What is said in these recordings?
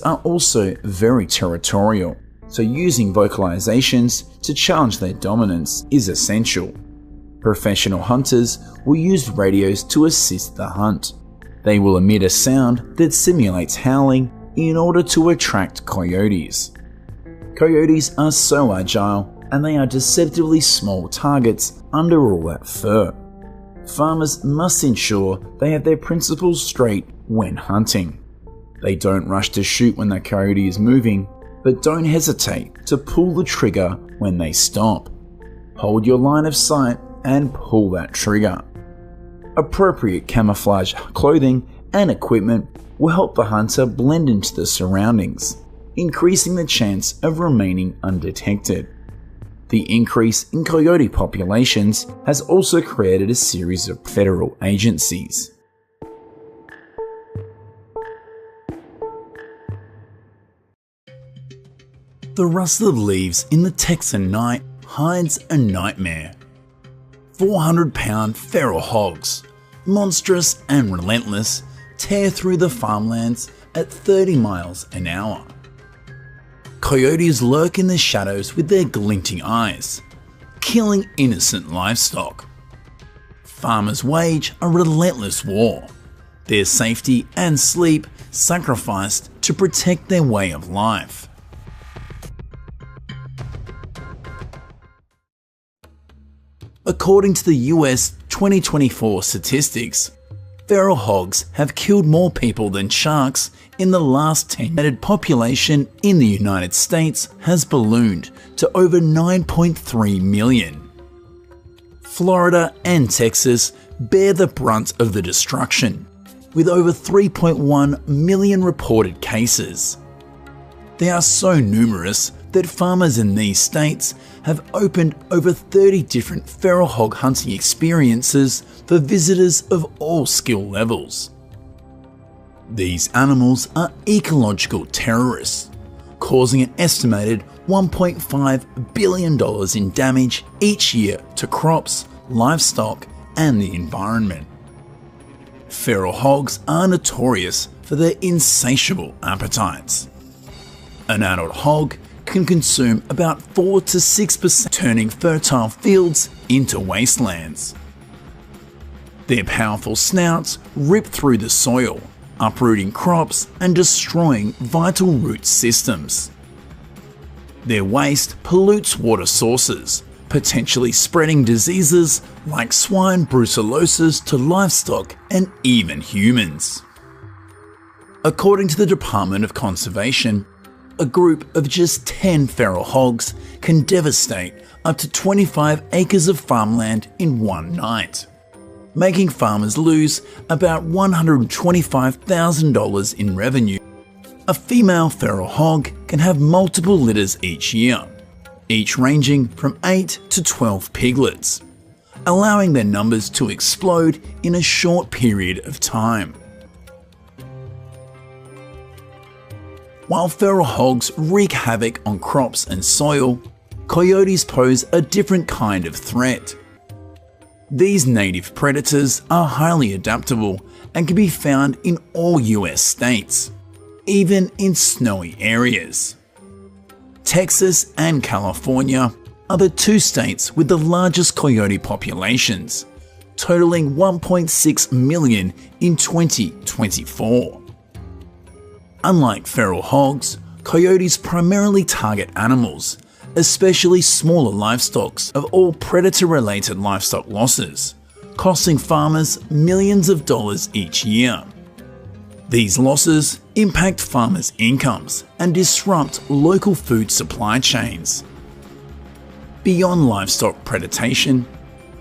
are also very territorial, so using vocalizations to challenge their dominance is essential. Professional hunters will use radios to assist the hunt. They will emit a sound that simulates howling in order to attract coyotes. Coyotes are so agile, and they are deceptively small targets under all that fur. Farmers must ensure they have their principles straight when hunting. They don't rush to shoot when the coyote is moving, but don't hesitate to pull the trigger when they stop. Hold your line of sight and pull that trigger. Appropriate camouflage clothing and equipment will help the hunter blend into the surroundings, increasing the chance of remaining undetected. The increase in coyote populations has also created a series of federal agencies. The rustle of leaves in the Texan night hides a nightmare. 400-pound feral hogs, monstrous and relentless, tear through the farmlands at 30 miles an hour. Coyotes lurk in the shadows with their glinting eyes, killing innocent livestock. Farmers wage a relentless war, their safety and sleep sacrificed to protect their way of life. According to the US 2024 statistics, feral hogs have killed more people than sharks in the last 10 years. The population in the United States has ballooned to over 9.3 million. Florida and Texas bear the brunt of the destruction, with over 3.1 million reported cases. They are so numerous that farmers in these states have opened over 30 different feral hog hunting experiences for visitors of all skill levels. These animals are ecological terrorists, causing an estimated $1.5 billion in damage each year to crops, livestock, and the environment. Feral hogs are notorious for their insatiable appetites. An adult hog can consume about 4 to 6%, turning fertile fields into wastelands. Their powerful snouts rip through the soil, uprooting crops and destroying vital root systems. Their waste pollutes water sources, potentially spreading diseases like swine brucellosis to livestock and even humans. According to the Department of Conservation, a group of just 10 feral hogs can devastate up to 25 acres of farmland in one night, making farmers lose about $125,000 in revenue. A female feral hog can have multiple litters each year, each ranging from 8 to 12 piglets, allowing their numbers to explode in a short period of time. While feral hogs wreak havoc on crops and soil, coyotes pose a different kind of threat. These native predators are highly adaptable and can be found in all US states, even in snowy areas. Texas and California are the two states with the largest coyote populations, totaling 1.6 million in 2024. Unlike feral hogs, coyotes primarily target animals, especially smaller livestock, of all predator-related livestock losses, costing farmers millions of dollars each year. These losses impact farmers' incomes and disrupt local food supply chains. Beyond livestock predation,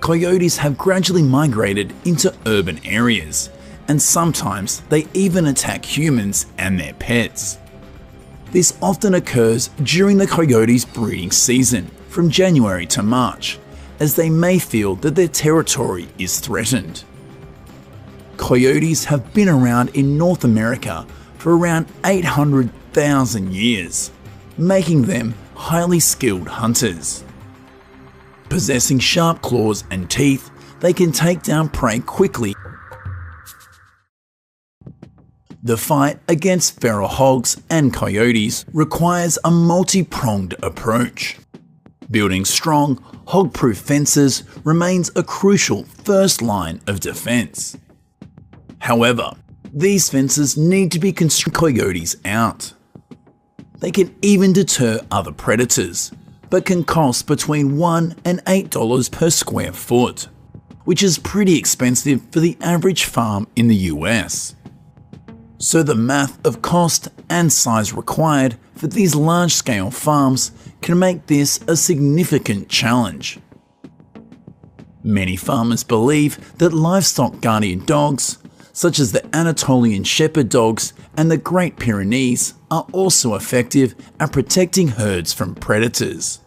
coyotes have gradually migrated into urban areas, and sometimes they even attack humans and their pets. This often occurs during the coyote's breeding season, from January to March, as they may feel that their territory is threatened. Coyotes have been around in North America for around 800,000 years, making them highly skilled hunters. Possessing sharp claws and teeth, they can take down prey quickly. The fight against feral hogs and coyotes requires a multi-pronged approach. Building strong, hog-proof fences remains a crucial first line of defense. However, these fences need to be constructed to keep coyotes out. They can even deter other predators, but can cost between $1 and $8 per square foot, which is pretty expensive for the average farm in the US. So the math of cost and size required for these large-scale farms can make this a significant challenge. Many farmers believe that livestock guardian dogs, such as the Anatolian Shepherd dogs and the Great Pyrenees, are also effective at protecting herds from predators.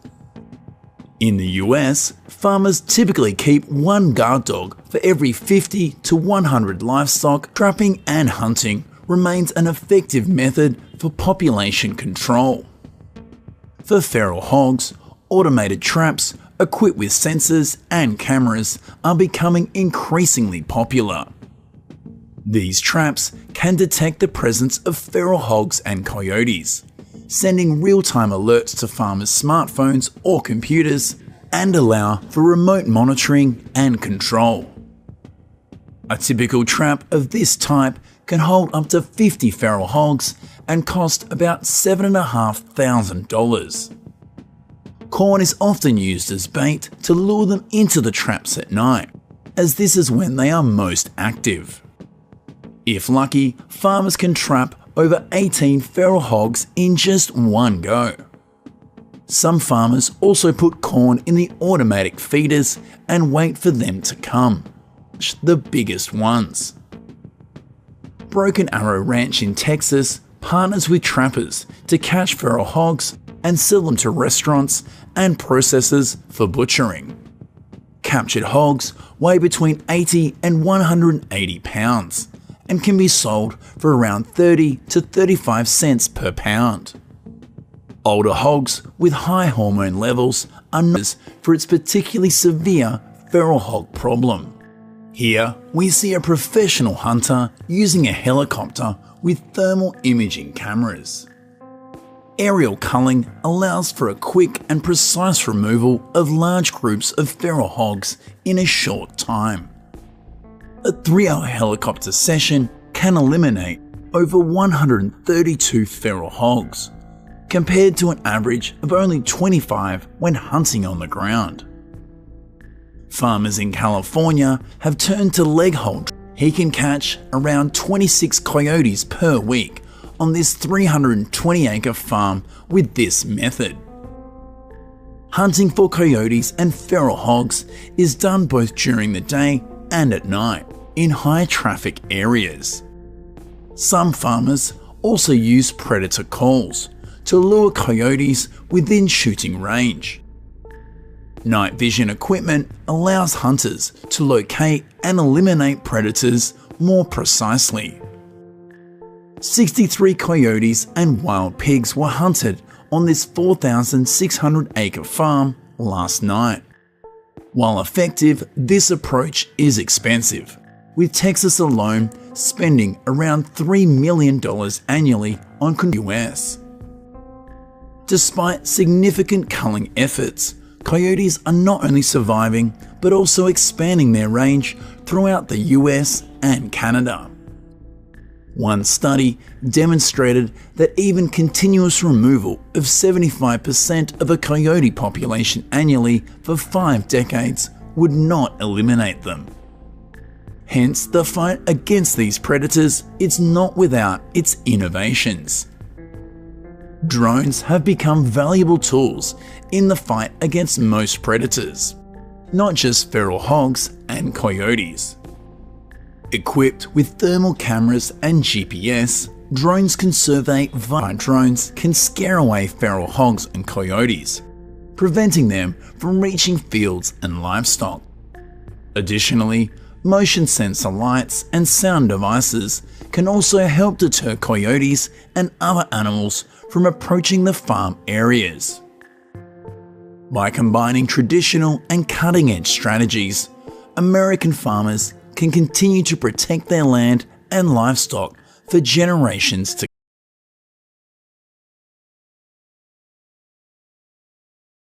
In the US, farmers typically keep one guard dog for every 50 to 100 livestock. Trapping and hunting remains an effective method for population control. For feral hogs, automated traps equipped with sensors and cameras are becoming increasingly popular. These traps can detect the presence of feral hogs and coyotes, sending real-time alerts to farmers' smartphones or computers, and allow for remote monitoring and control. A typical trap of this type can hold up to 50 feral hogs and cost about $7,500. Corn is often used as bait to lure them into the traps at night, as this is when they are most active. If lucky, farmers can trap over 18 feral hogs in just one go. Some farmers also put corn in the automatic feeders and wait for them to come, the biggest ones. Broken Arrow Ranch in Texas partners with trappers to catch feral hogs and sell them to restaurants and processors for butchering. Captured hogs weigh between 80 and 180 pounds and can be sold for around 30 to 35 cents per pound. Older hogs with high hormone levels are known for its particularly severe feral hog problem. Here, we see a professional hunter using a helicopter with thermal imaging cameras. Aerial culling allows for a quick and precise removal of large groups of feral hogs in a short time. A 3-hour helicopter session can eliminate over 132 feral hogs, compared to an average of only 25 when hunting on the ground. Farmers in California have turned to leg hold. He can catch around 26 coyotes per week on this 320-acre farm with this method. Hunting for coyotes and feral hogs is done both during the day and at night in high-traffic areas. Some farmers also use predator calls to lure coyotes within shooting range. Night vision equipment allows hunters to locate and eliminate predators more precisely. 63 coyotes and wild pigs were hunted on this 4,600-acre farm last night. While effective, this approach is expensive, with Texas alone spending around $3 million annually on US. Despite significant culling efforts, coyotes are not only surviving but also expanding their range throughout the US and Canada. One study demonstrated that even continuous removal of 75% of a coyote population annually for 5 decades would not eliminate them. Hence, the fight against these predators is not without its innovations. Drones have become valuable tools in the fight against most predators, not just feral hogs and coyotes. Equipped with thermal cameras and GPS, drones can survey drones can scare away feral hogs and coyotes, preventing them from reaching fields and livestock. Additionally, motion sensor lights and sound devices can also help deter coyotes and other animals from approaching the farm areas. By combining traditional and cutting-edge strategies, American farmers can continue to protect their land and livestock for generations to